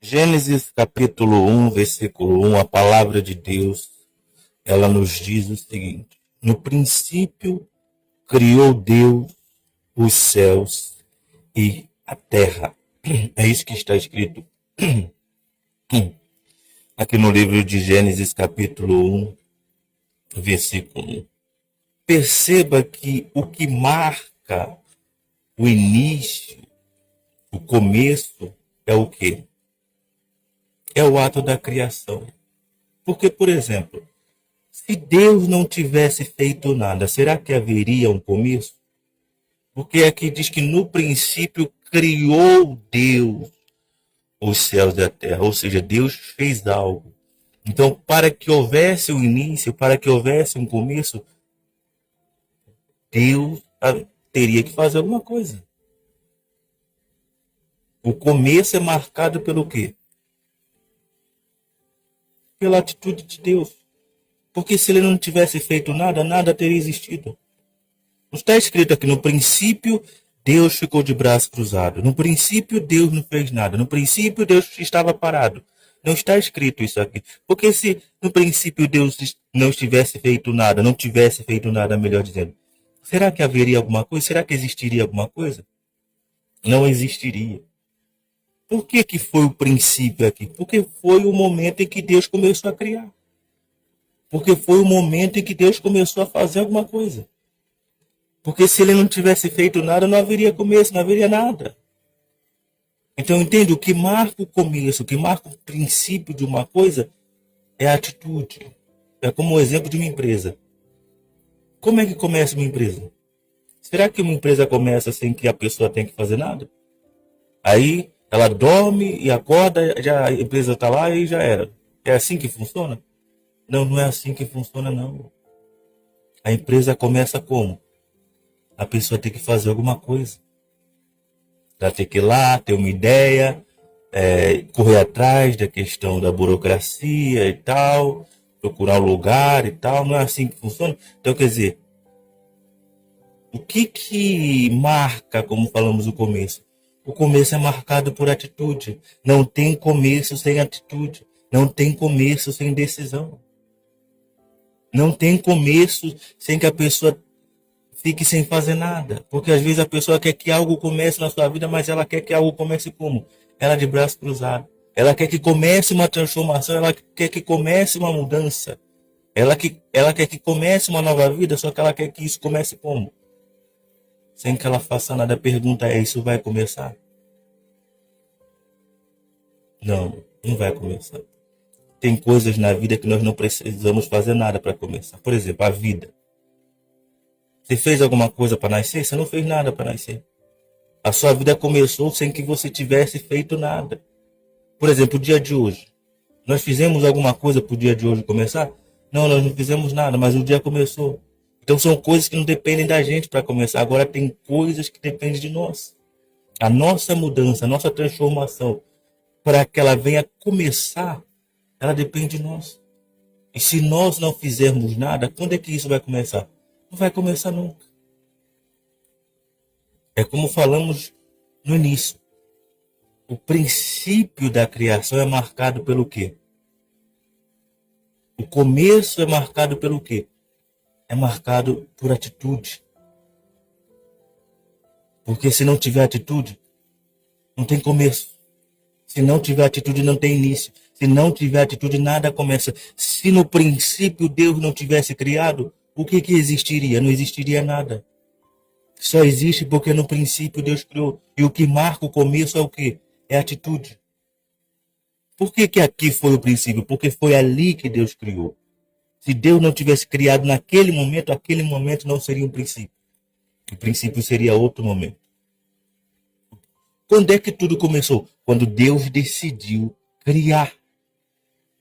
Gênesis capítulo 1, versículo 1, a palavra de Deus, ela nos diz o seguinte: no princípio criou Deus os céus e a terra. É isso que está escrito aqui no livro de Gênesis capítulo 1, versículo 1. Perceba que o que marca o início, o começo, é o quê? É o ato da criação. Porque, por exemplo, se Deus não tivesse feito nada, será que haveria um começo? Porque aqui diz que no princípio criou Deus os céus e a terra, ou seja, Deus fez algo. Então, para que houvesse um início, para que houvesse um começo, Deus teria que fazer alguma coisa. O começo é marcado pelo quê? Pela atitude de Deus. Porque se ele não tivesse feito nada, nada teria existido. Não está escrito aqui, no princípio, Deus ficou de braço cruzado. No princípio, Deus não fez nada. No princípio, Deus estava parado. Não está escrito isso aqui. Porque se no princípio Deus não tivesse feito nada, não tivesse feito nada, melhor dizendo, será que haveria alguma coisa? Será que existiria alguma coisa? Não existiria. Por que foi o princípio aqui? Porque foi o momento em que Deus começou a criar. Porque foi o momento em que Deus começou a fazer alguma coisa. Porque se ele não tivesse feito nada, não haveria começo, não haveria nada. Então, entende? O que marca o começo, o que marca o princípio de uma coisa é a atitude. É como o exemplo de uma empresa. Como é que começa uma empresa? Será que uma empresa começa sem que a pessoa tenha que fazer nada? Aí ela dorme e acorda, já a empresa está lá e já era. É assim que funciona? Não, não é assim que funciona, não. A empresa começa como? A pessoa tem que fazer alguma coisa. Ela tem que ir lá, ter uma ideia, correr atrás da questão da burocracia e tal, procurar um lugar e tal. Não é assim que funciona? Então, quer dizer, o que marca, como falamos no começo? O começo é marcado por atitude. Não tem começo sem atitude. Não tem começo sem decisão. Não tem começo sem que a pessoa fique sem fazer nada. Porque às vezes a pessoa quer que algo comece na sua vida, mas ela quer que algo comece como? Ela de braço cruzado. Ela quer que comece uma transformação, ela quer que comece uma mudança. Ela quer que comece uma nova vida, só que ela quer que isso comece como? Sem que ela faça nada. A pergunta é, isso vai começar? Não, não vai começar. Tem coisas na vida que nós não precisamos fazer nada para começar. Por exemplo, a vida. Você fez alguma coisa para nascer? Você não fez nada para nascer. A sua vida começou sem que você tivesse feito nada. Por exemplo, o dia de hoje. Nós fizemos alguma coisa para o dia de hoje começar? Não, nós não fizemos nada, mas o dia começou. Então são coisas que não dependem da gente para começar. Agora tem coisas que dependem de nós. A nossa mudança, a nossa transformação, para que ela venha começar, ela depende de nós. E se nós não fizermos nada, quando é que isso vai começar? Não vai começar nunca. É como falamos no início. O princípio da criação é marcado pelo quê? O começo é marcado pelo quê? É marcado por atitude. Porque se não tiver atitude, não tem começo. Se não tiver atitude, não tem início. Se não tiver atitude, nada começa. Se no princípio Deus não tivesse criado, o que existiria? Não existiria nada. Só existe porque no princípio Deus criou. E o que marca o começo é o quê? É a atitude. Por que aqui foi o princípio? Porque foi ali que Deus criou. Se Deus não tivesse criado naquele momento, aquele momento não seria um princípio. O princípio seria outro momento. Quando é que tudo começou? Quando Deus decidiu criar.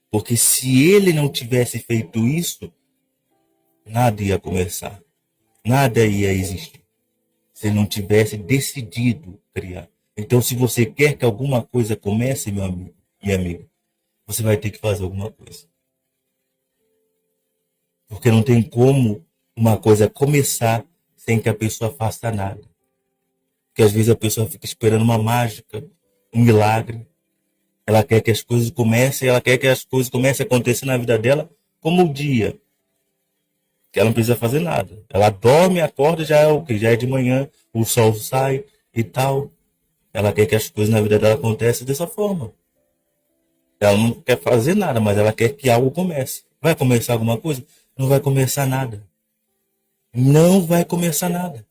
Porque se ele não tivesse feito isso, nada ia começar. Nada ia existir. Se ele não tivesse decidido criar. Então, se você quer que alguma coisa comece, meu amigo, minha amiga, você vai ter que fazer alguma coisa. Porque não tem como uma coisa começar sem que a pessoa faça nada. Porque às vezes a pessoa fica esperando uma mágica, um milagre. Ela quer que as coisas comecem, ela quer que as coisas comecem a acontecer na vida dela como o dia, que ela não precisa fazer nada. Ela dorme, acorda, já é o que? Já é de manhã, o sol sai e tal. Ela quer que as coisas na vida dela aconteçam dessa forma. Ela não quer fazer nada, mas ela quer que algo comece. Vai começar alguma coisa? Não vai começar nada. Não vai começar nada.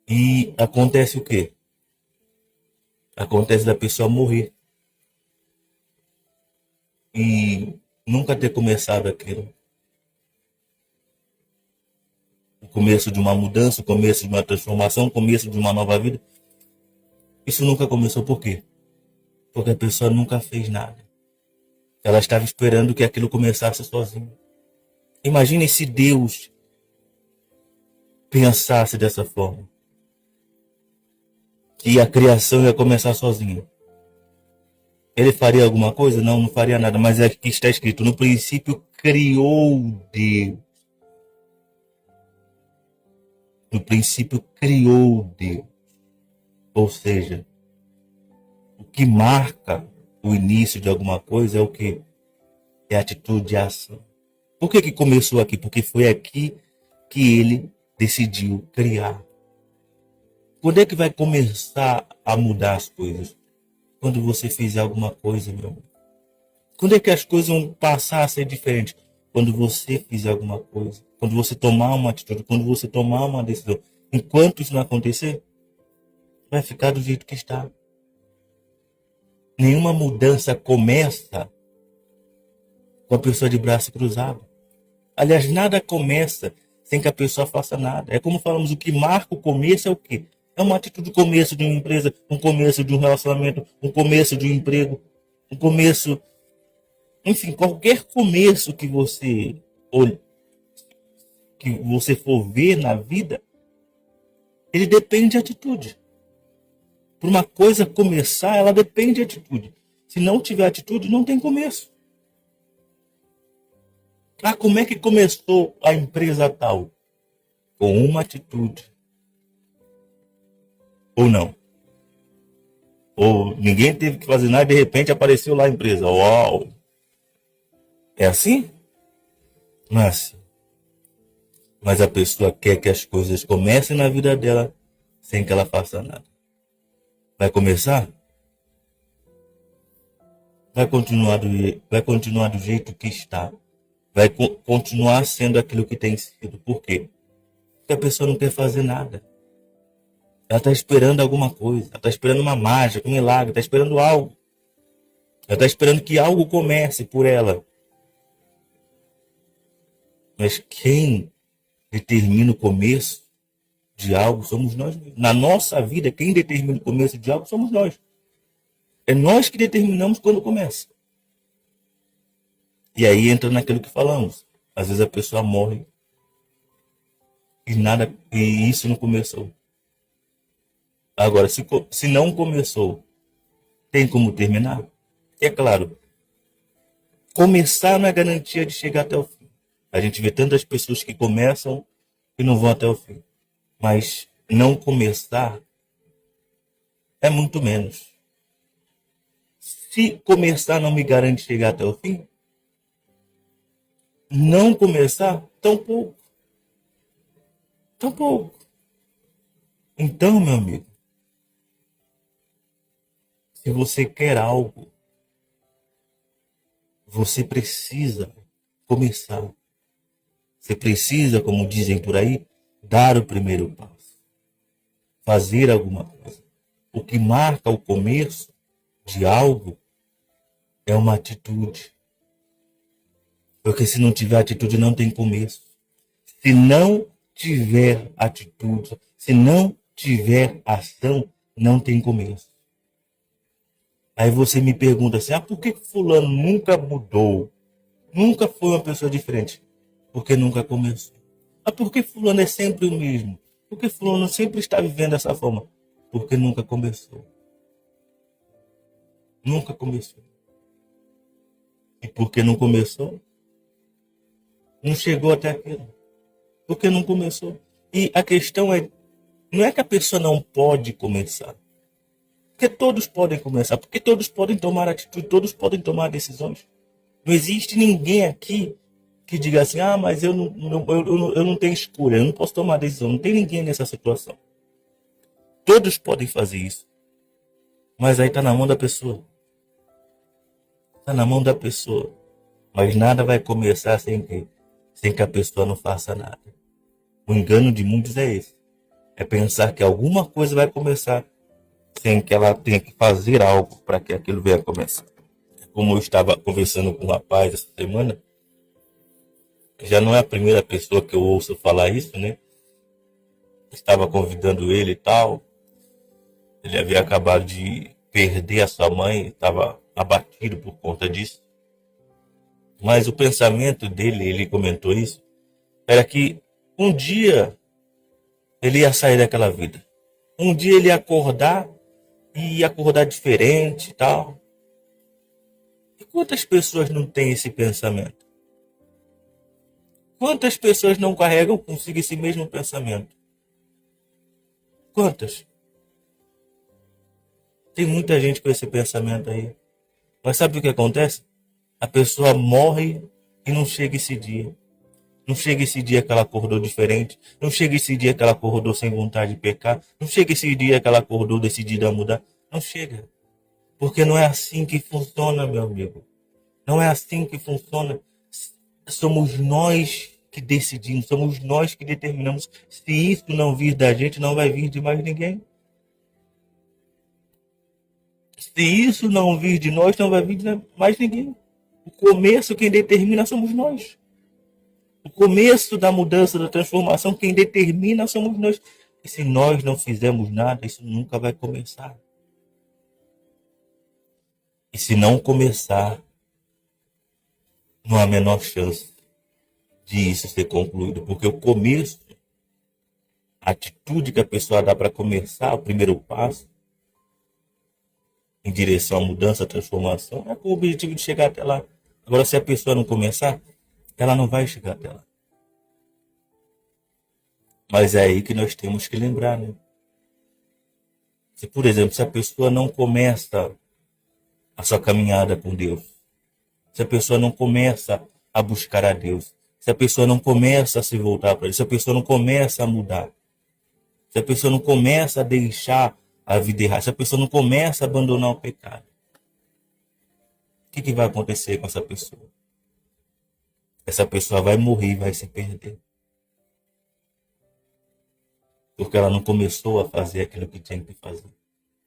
E acontece o quê? Acontece da pessoa morrer e nunca ter começado aquilo. O começo de uma mudança, o começo de uma transformação, o começo de uma nova vida. Isso nunca começou por quê? Porque a pessoa nunca fez nada. Ela estava esperando que aquilo começasse sozinho. Imagine se Deus pensasse dessa forma. Que a criação ia começar sozinha. Ele faria alguma coisa? Não, não faria nada. Mas é que está escrito, no princípio criou Deus. No princípio criou Deus. Ou seja, o que marca o início de alguma coisa é o que? É atitude e ação. Por que começou aqui? Porque foi aqui que ele decidiu criar. Quando é que vai começar a mudar as coisas? Quando você fizer alguma coisa, meu amor. Quando é que as coisas vão passar a ser diferentes? Quando você fizer alguma coisa. Quando você tomar uma atitude. Quando você tomar uma decisão. Enquanto isso não acontecer, vai ficar do jeito que está. Nenhuma mudança começa com a pessoa de braço cruzado. Aliás, nada começa sem que a pessoa faça nada. É como falamos, o que marca o começo é o quê? É uma atitude do começo de uma empresa, um começo de um relacionamento, um começo de um emprego, um começo, enfim, qualquer começo que você for ver na vida, ele depende de atitude. Para uma coisa começar, ela depende de atitude. Se não tiver atitude, não tem começo. Ah, como é que começou a empresa tal? Com uma atitude. Ou não. Ou ninguém teve que fazer nada e de repente apareceu lá a empresa. Uau! É assim? Não é assim. Mas a pessoa quer que as coisas comecem na vida dela sem que ela faça nada. Vai começar? Vai continuar do jeito que está. Vai continuar sendo aquilo que tem sido. Por quê? Porque a pessoa não quer fazer nada. Ela está esperando alguma coisa. Ela está esperando uma mágica, um milagre. Está esperando algo. Ela está esperando que algo comece por ela. Mas quem determina o começo de algo somos nós mesmos. Na nossa vida, quem determina o começo de algo somos nós. É nós que determinamos quando começa. E aí entra naquilo que falamos. Às vezes a pessoa morre e isso não começou. Agora, se não começou, tem como terminar? É claro, começar não é garantia de chegar até o fim. A gente vê tantas pessoas que começam e não vão até o fim. Mas não começar é muito menos. Se começar não me garante chegar até o fim, não começar, tão pouco. Tão pouco. Então, meu amigo, se você quer algo, você precisa começar. Você precisa, como dizem por aí, dar o primeiro passo. Fazer alguma coisa. O que marca o começo de algo é uma atitude. Porque se não tiver atitude, não tem começo. Se não tiver atitude, se não tiver ação, não tem começo. Aí você me pergunta assim, por que fulano nunca mudou? Nunca foi uma pessoa diferente? Porque nunca começou. Por que fulano é sempre o mesmo? Por que fulano sempre está vivendo dessa forma? Porque nunca começou. Nunca começou. E porque não começou, não chegou até aquilo. Porque não começou. E a questão não é que a pessoa não pode começar. Porque todos podem começar, porque todos podem tomar atitude, todos podem tomar decisões. Não existe ninguém aqui que diga assim, mas eu não tenho escolha, eu não posso tomar decisão. Não tem ninguém nessa situação. Todos podem fazer isso. Mas aí está na mão da pessoa. Está na mão da pessoa. Mas nada vai começar sem que a pessoa não faça nada. O engano de muitos é esse. É pensar que alguma coisa vai começar sem que ela tenha que fazer algo para que aquilo venha começar. Como eu estava conversando com um rapaz essa semana, já não é a primeira pessoa que eu ouço falar isso, né? Estava convidando ele e tal. Ele havia acabado de perder a sua mãe, estava abatido por conta disso. Mas o pensamento dele, ele comentou isso, era que um dia ele ia sair daquela vida. Um dia ele ia acordar e ia acordar diferente e tal. E quantas pessoas não têm esse pensamento? Quantas pessoas não carregam consigo esse mesmo pensamento? Quantas? Tem muita gente com esse pensamento aí. Mas sabe o que acontece? A pessoa morre e não chega esse dia. Não chega esse dia que ela acordou diferente. Não chega esse dia que ela acordou sem vontade de pecar. Não chega esse dia que ela acordou decidida a mudar. Não chega. Porque não é assim que funciona, meu amigo. Não é assim que funciona. Somos nós que decidimos. Somos nós que determinamos. Se isso não vir da gente, não vai vir de mais ninguém. Se isso não vir de nós, não vai vir de mais ninguém. O começo, quem determina somos nós. O começo da mudança, da transformação, quem determina somos nós. E se nós não fizermos nada, isso nunca vai começar. E se não começar, não há a menor chance de isso ser concluído. Porque o começo, a atitude que a pessoa dá para começar, o primeiro passo, em direção à mudança, à transformação, é com o objetivo de chegar até lá. Agora, se a pessoa não começar, ela não vai chegar até lá. Mas é aí que nós temos que lembrar, né? Se, por exemplo, se a pessoa não começa a sua caminhada com Deus, se a pessoa não começa a buscar a Deus, se a pessoa não começa a se voltar para Ele, se a pessoa não começa a mudar, se a pessoa não começa a deixar a vida errada, se a pessoa não começa a abandonar o pecado, o que vai acontecer com essa pessoa? Essa pessoa vai morrer e vai se perder. Porque ela não começou a fazer aquilo que tinha que fazer.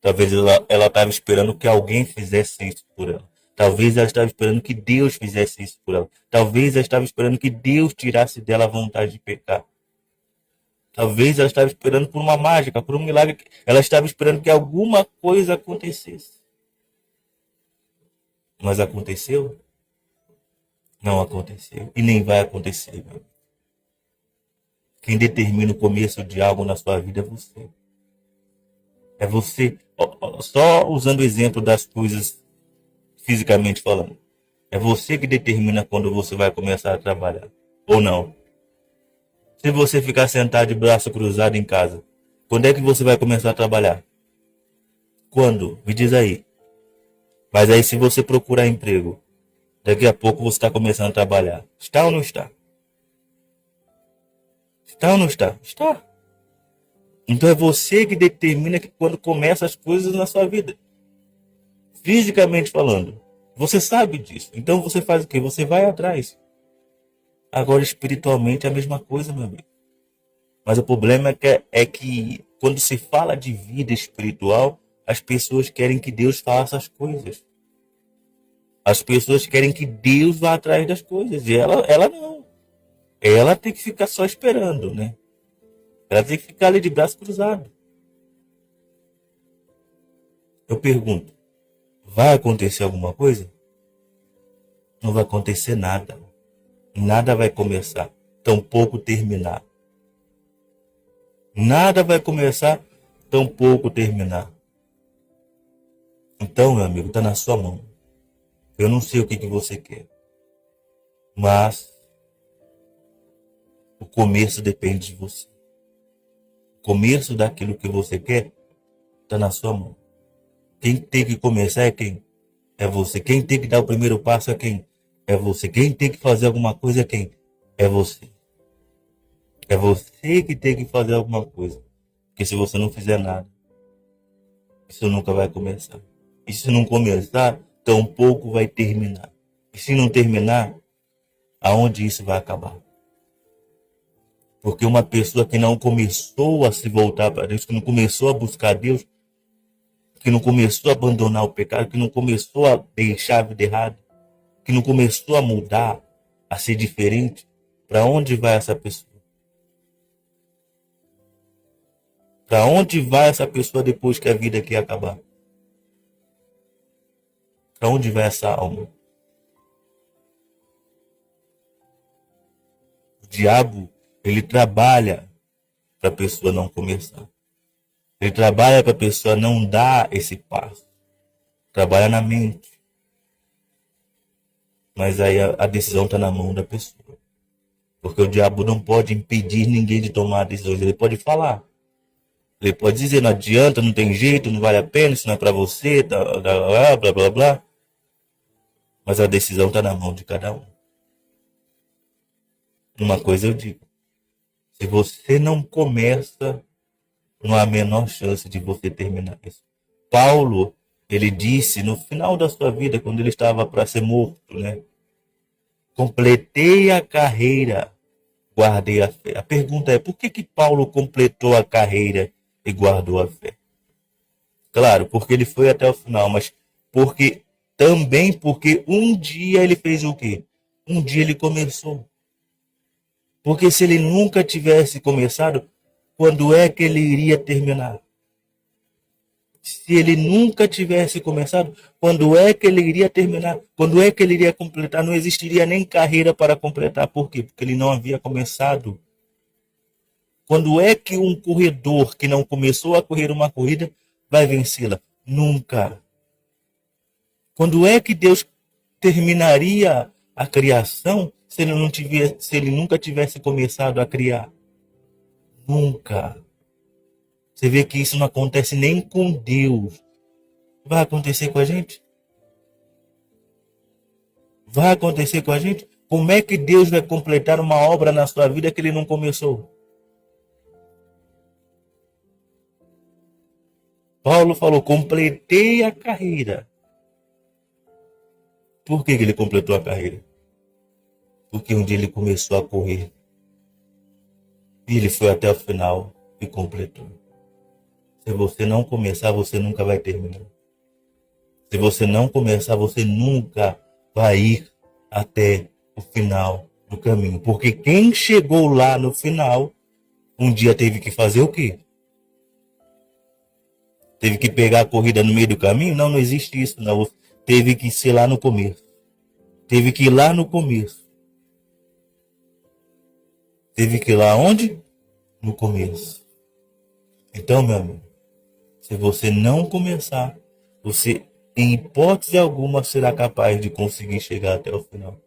Talvez ela estava esperando que alguém fizesse isso por ela. Talvez ela estava esperando que Deus fizesse isso por ela. Talvez ela estava esperando que Deus tirasse dela a vontade de pecar. Talvez ela estava esperando por uma mágica, por um milagre. Ela estava esperando que alguma coisa acontecesse. Mas aconteceu? Não aconteceu. E nem vai acontecer. Meu. Quem determina o começo de algo na sua vida é você. É você, só usando o exemplo das coisas fisicamente falando. É você que determina quando você vai começar a trabalhar. Ou não. Se você ficar sentado de braço cruzado em casa, quando é que você vai começar a trabalhar? Quando? Me diz aí. Mas aí se você procurar emprego, daqui a pouco você está começando a trabalhar. Está ou não está? Está ou não está? Está. Então é você que determina que quando começa as coisas na sua vida. Fisicamente falando. Você sabe disso. Então você faz o quê? Você vai atrás. Agora espiritualmente é a mesma coisa, meu amigo. Mas o problema é que quando se fala de vida espiritual, as pessoas querem que Deus faça as coisas. As pessoas querem que Deus vá atrás das coisas. E ela não. Ela tem que ficar só esperando, né? Ela tem que ficar ali de braço cruzado. Eu pergunto, vai acontecer alguma coisa? Não vai acontecer nada. Nada vai começar, tampouco terminar. Nada vai começar, tampouco terminar. Então, meu amigo, está na sua mão. Eu não sei o que você quer. Mas o começo depende de você. O começo daquilo que você quer está na sua mão. Quem tem que começar é quem? É você. Quem tem que dar o primeiro passo é quem? É você. Quem tem que fazer alguma coisa é quem? É você. É você que tem que fazer alguma coisa. Porque se você não fizer nada, isso nunca vai começar. E se não começar, tampouco vai terminar. E se não terminar, aonde isso vai acabar? Porque uma pessoa que não começou a se voltar para Deus, que não começou a buscar Deus, que não começou a abandonar o pecado, que não começou a deixar a vida errada, que não começou a mudar, a ser diferente, para onde vai essa pessoa? Para onde vai essa pessoa depois que a vida aqui acabar? Para onde vai essa alma? O diabo, ele trabalha para a pessoa não começar. Ele trabalha para a pessoa não dar esse passo. Trabalha na mente. Mas aí a decisão está na mão da pessoa. Porque o diabo não pode impedir ninguém de tomar decisões. Ele pode falar. Ele pode dizer, não adianta, não tem jeito, não vale a pena, isso não é para você, blá, blá, blá, blá. Mas a decisão está na mão de cada um. Uma coisa eu digo. Se você não começa, não há a menor chance de você terminar isso. Paulo, ele disse no final da sua vida, quando ele estava para ser morto, né? Completei a carreira, guardei a fé. A pergunta é, por que Paulo completou a carreira e guardou a fé? Claro, porque ele foi até o final, mas porque um dia ele fez o quê? Um dia ele começou. Porque se ele nunca tivesse começado, quando é que ele iria terminar? Se ele nunca tivesse começado, quando é que ele iria terminar? Quando é que ele iria completar? Não existiria nem carreira para completar. Por quê? Porque ele não havia começado. Quando é que um corredor que não começou a correr uma corrida vai vencê-la? Nunca. Quando é que Deus terminaria a criação se ele nunca tivesse começado a criar? Nunca. Você vê que isso não acontece nem com Deus. Vai acontecer com a gente? Vai acontecer com a gente? Como é que Deus vai completar uma obra na sua vida que ele não começou? Paulo falou, completei a carreira. Por que ele completou a carreira? Porque um dia ele começou a correr. E ele foi até o final e completou. Se você não começar, você nunca vai terminar. Se você não começar, você nunca vai ir até o final do caminho. Porque quem chegou lá no final, um dia teve que fazer o quê? Teve que pegar a corrida no meio do caminho? Não, não existe isso, não. Teve que ser lá no começo. Teve que ir lá no começo. Teve que ir lá onde? No começo. Então, meu amigo, se você não começar, você, em hipótese alguma, será capaz de conseguir chegar até o final.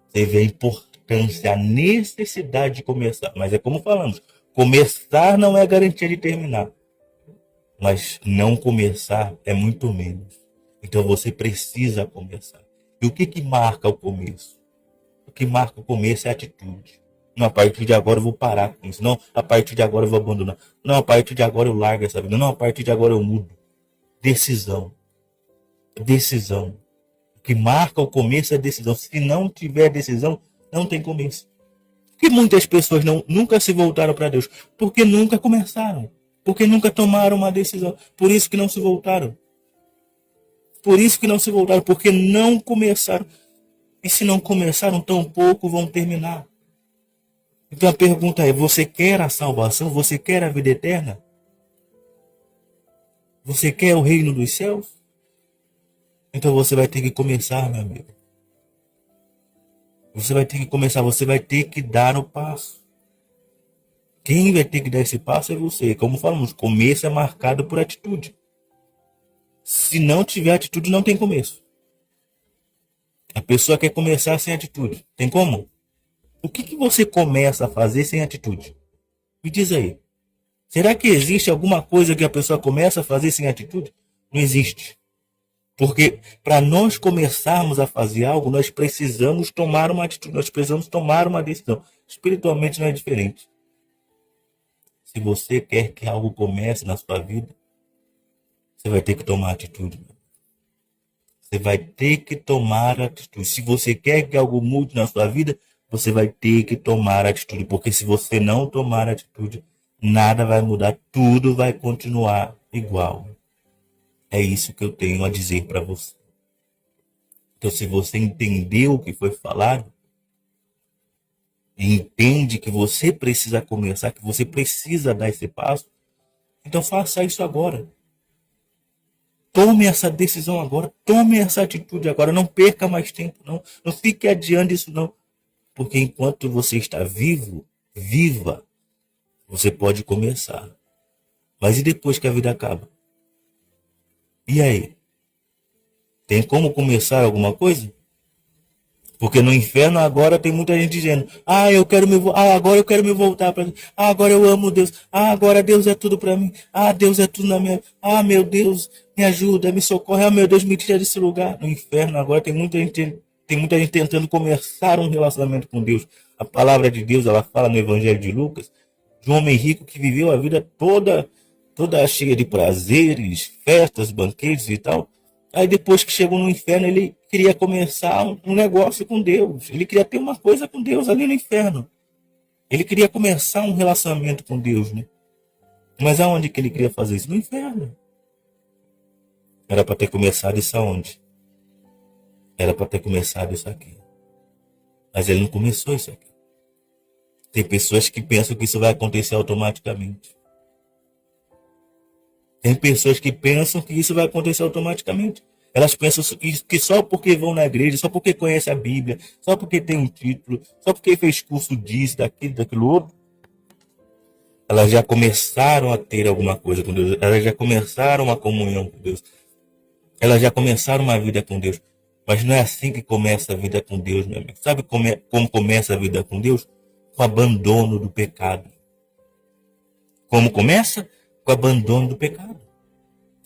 Você vê a importância, a necessidade de começar. Mas é como falamos, começar não é garantia de terminar. Mas não começar é muito menos. Então você precisa começar. E o que marca o começo? O que marca o começo é a atitude. Não, a partir de agora eu vou parar com isso. Não, a partir de agora eu vou abandonar. Não, a partir de agora eu largo essa vida. Não, a partir de agora eu mudo. Decisão. Decisão. O que marca o começo é decisão. Se não tiver decisão, não tem começo. Porque muitas pessoas nunca se voltaram para Deus. Porque nunca começaram. Porque nunca tomaram uma decisão. Por isso que não se voltaram. Por isso que não se voltaram. Porque não começaram. E se não começaram, tão pouco vão terminar. Então a pergunta é, você quer a salvação? Você quer a vida eterna? Você quer o reino dos céus? Então você vai ter que começar, meu amigo. Você vai ter que começar, você vai ter que dar o passo. Quem vai ter que dar esse passo é você. Como falamos, começo é marcado por atitude. Se não tiver atitude, não tem começo. A pessoa quer começar sem atitude. Tem como? O que você começa a fazer sem atitude? Me diz aí. Será que existe alguma coisa que a pessoa começa a fazer sem atitude? Não existe. Porque para nós começarmos a fazer algo, nós precisamos tomar uma atitude, nós precisamos tomar uma decisão. Espiritualmente não é diferente. Se você quer que algo comece na sua vida, você vai ter que tomar atitude. Você vai ter que tomar atitude. Se você quer que algo mude na sua vida, você vai ter que tomar atitude. Porque se você não tomar atitude, nada vai mudar. Tudo vai continuar igual. É isso que eu tenho a dizer para você. Então, se você entendeu o que foi falado, e entende que você precisa começar, que você precisa dar esse passo, então faça isso agora. Tome essa decisão agora, tome essa atitude agora, não perca mais tempo, não. Não fique adiando isso, não. Porque enquanto você está vivo, viva, você pode começar. Mas e depois que a vida acaba? E aí? Tem como começar alguma coisa? Porque no inferno agora tem muita gente dizendo: agora eu quero me voltar para Deus. Agora eu amo Deus. Agora Deus é tudo para mim. Deus é tudo na minha. Meu Deus, me ajuda, me socorre. Meu Deus, me tira desse lugar. No inferno agora tem muita gente tentando começar um relacionamento com Deus. A palavra de Deus, ela fala no Evangelho de Lucas, de um homem rico que viveu a vida toda cheia de prazeres, festas, banquetes e tal. Aí depois que chegou no inferno, ele queria começar um negócio com Deus. Ele queria ter uma coisa com Deus ali no inferno. Ele queria começar um relacionamento com Deus, né? Mas aonde que ele queria fazer isso? No inferno. Era para ter começado isso aonde? Era para ter começado isso aqui. Mas ele não começou isso aqui. Tem pessoas que pensam que isso vai acontecer automaticamente. Tem pessoas que pensam que isso vai acontecer automaticamente. Elas pensam que só porque vão na igreja, só porque conhecem a Bíblia, só porque tem um título, só porque fez curso disso, daquilo outro, elas já começaram a ter alguma coisa com Deus. Elas já começaram uma comunhão com Deus. Elas já começaram uma vida com Deus. Mas não é assim que começa a vida com Deus, meu amigo. Sabe como começa a vida com Deus? Com o abandono do pecado. Como começa? Com o abandono do pecado.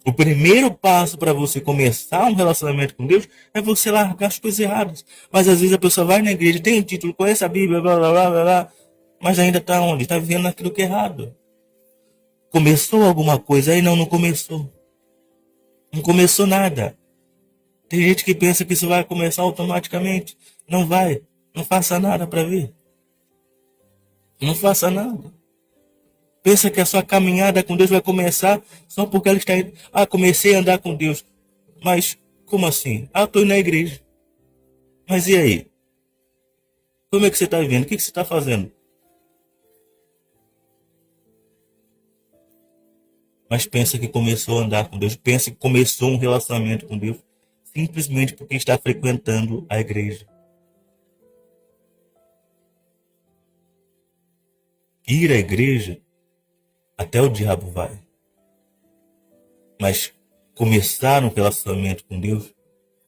O primeiro passo para você começar um relacionamento com Deus é você largar as coisas erradas. Mas às vezes a pessoa vai na igreja, tem um título, conhece a Bíblia, blá, blá, blá, blá, blá, mas ainda está onde? Está vivendo aquilo que é errado. Começou alguma coisa aí? Não, não começou. Não começou nada. Tem gente que pensa que isso vai começar automaticamente. Não vai. Não faça nada para ver. Não faça nada. Pensa que a sua caminhada com Deus vai começar só porque ela está indo. Comecei a andar com Deus. Mas, como assim? Estou indo na igreja. Mas e aí? Como é que você está vivendo? O que você está fazendo? Mas pensa que começou a andar com Deus. Pensa que começou um relacionamento com Deus. Simplesmente porque está frequentando a igreja. Ir à igreja, até o diabo vai. Mas começar um relacionamento com Deus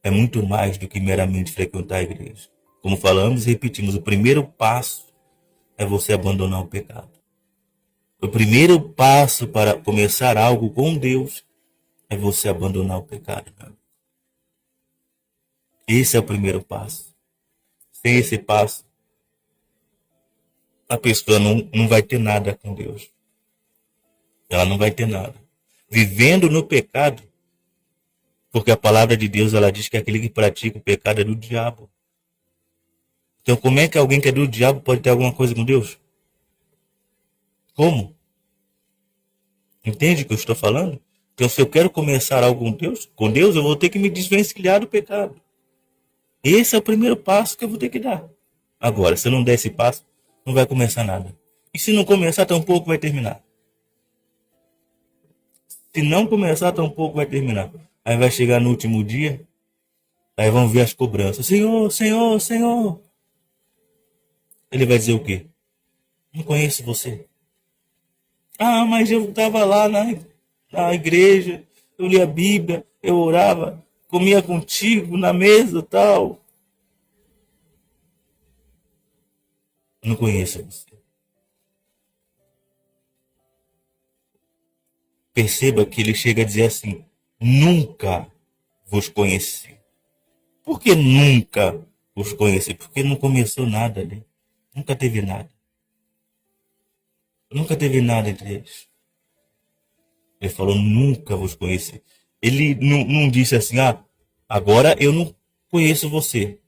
é muito mais do que meramente frequentar a igreja. Como falamos e repetimos, o primeiro passo é você abandonar o pecado. O primeiro passo para começar algo com Deus é você abandonar o pecado. Esse é o primeiro passo. Sem esse passo, a pessoa não vai ter nada com Deus. Ela não vai ter nada. Vivendo no pecado, porque a palavra de Deus ela diz que aquele que pratica o pecado é do diabo. Então como é que alguém que é do diabo pode ter alguma coisa com Deus? Como? Entende o que eu estou falando? Então se eu quero começar algo com Deus, eu vou ter que me desvencilhar do pecado. Esse é o primeiro passo que eu vou ter que dar. Agora, se eu não der esse passo, não vai começar nada. E se não começar, tampouco vai terminar. Se não começar, tampouco vai terminar. Aí vai chegar no último dia, aí vão ver as cobranças. Senhor, Senhor, Senhor. Ele vai dizer o quê? Não conheço você. Mas eu estava lá na igreja, eu lia a Bíblia, eu orava, comia contigo na mesa tal. Não conheço você. Perceba que ele chega a dizer assim, nunca vos conheci. Por que nunca vos conheci? Porque não começou nada ali. Nunca teve nada. Nunca teve nada entre eles. Ele falou, nunca vos conheci. Ele não disse assim, agora eu não conheço você.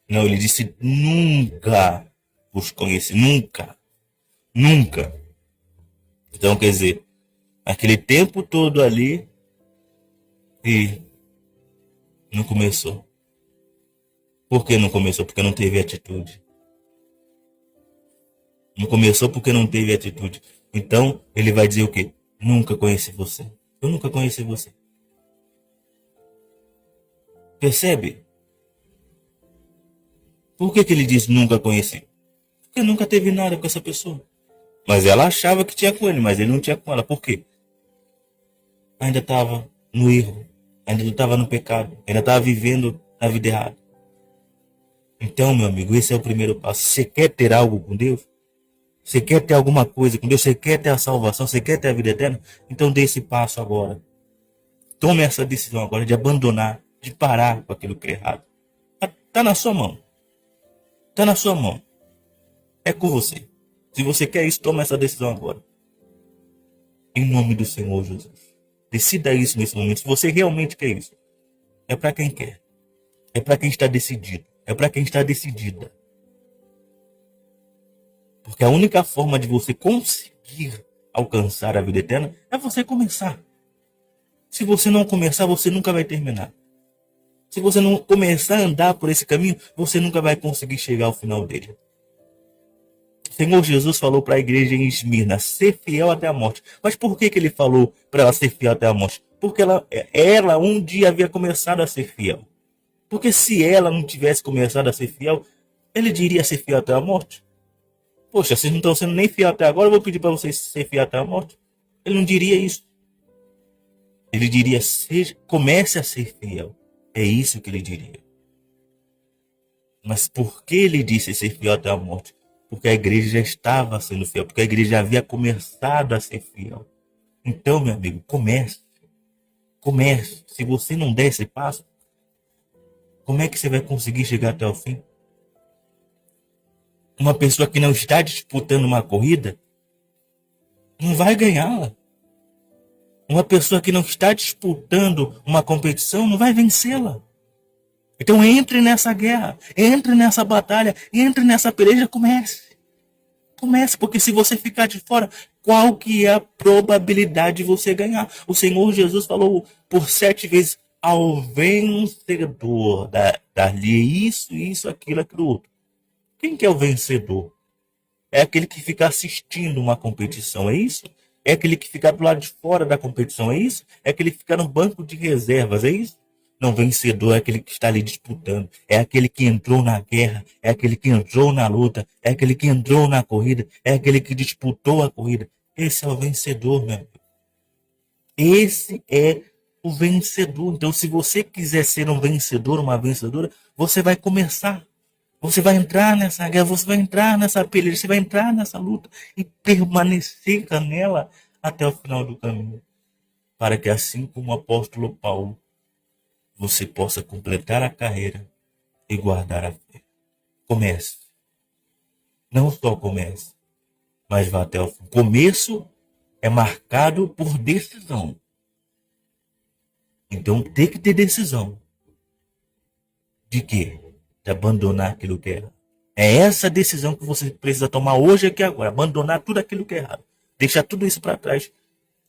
Não, ele disse, nunca vos conheci. Nunca. Nunca. Então, quer dizer, aquele tempo todo ali e não começou. Por que não começou? Porque não teve atitude. Não começou porque não teve atitude. Então, ele vai dizer o quê? Nunca conheci você. Eu nunca conheci você. Percebe? Por que ele diz nunca conheci? Porque nunca teve nada com essa pessoa. Mas ela achava que tinha com ele, mas ele não tinha com ela. Por quê? Ainda estava no erro. Ainda estava no pecado. Ainda estava vivendo a vida errada. Então, meu amigo, esse é o primeiro passo. Você quer ter algo com Deus? Você quer ter alguma coisa com Deus? Você quer ter a salvação? Você quer ter a vida eterna? Então dê esse passo agora. Tome essa decisão agora de abandonar, de parar com aquilo que é errado. Está na sua mão. Está na sua mão. É com você. Se você quer isso, tome essa decisão agora. Em nome do Senhor Jesus. Decida isso nesse momento. Se você realmente quer isso. É para quem quer. É para quem está decidido. É para quem está decidida. Porque a única forma de você conseguir alcançar a vida eterna é você começar. Se você não começar, você nunca vai terminar. Se você não começar a andar por esse caminho, você nunca vai conseguir chegar ao final dele. O Senhor Jesus falou para a igreja em Esmirna, ser fiel até a morte. Mas por que ele falou para ela ser fiel até a morte? Porque ela um dia havia começado a ser fiel. Porque se ela não tivesse começado a ser fiel, ele diria ser fiel até a morte. Poxa, vocês não estão sendo nem fiel até agora, eu vou pedir para vocês ser fiel até a morte. Ele não diria isso. Ele diria, comece a ser fiel. É isso que ele diria. Mas por que ele disse ser fiel até a morte? Porque a igreja já estava sendo fiel, porque a igreja já havia começado a ser fiel. Então, meu amigo, comece. Comece. Se você não der esse passo, como é que você vai conseguir chegar até o fim? Uma pessoa que não está disputando uma corrida, não vai ganhá-la. Uma pessoa que não está disputando uma competição, não vai vencê-la. Então entre nessa guerra, entre nessa batalha, entre nessa peleja, comece. Comece, porque se você ficar de fora, qual que é a probabilidade de você ganhar? O Senhor Jesus falou por 7 vezes ao vencedor, dar-lhe isso, aquilo outro. Quem que é o vencedor? É aquele que fica assistindo uma competição, é isso? É aquele que fica do lado de fora da competição, é isso? É aquele que fica no banco de reservas, é isso? Não, vencedor é aquele que está ali disputando, é aquele que entrou na guerra, é aquele que entrou na luta, é aquele que entrou na corrida, é aquele que disputou a corrida. Esse é o vencedor, meu amigo. Esse é o vencedor. Então, se você quiser ser um vencedor, uma vencedora, você vai começar. Você vai entrar nessa guerra, você vai entrar nessa peleja, você vai entrar nessa luta e permanecer nela até o final do caminho. Para que assim como o apóstolo Paulo, você possa completar a carreira e guardar a fé. Comece. Não só comece, mas vá até o fim. Começo é marcado por decisão. Então tem que ter decisão. De quê? De abandonar aquilo que é errado. É essa decisão que você precisa tomar hoje aqui agora. Abandonar tudo aquilo que é errado. Deixar tudo isso para trás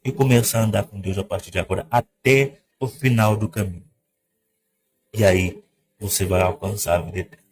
e começar a andar com Deus a partir de agora até o final do caminho. E aí você vai alcançar a vida eterna.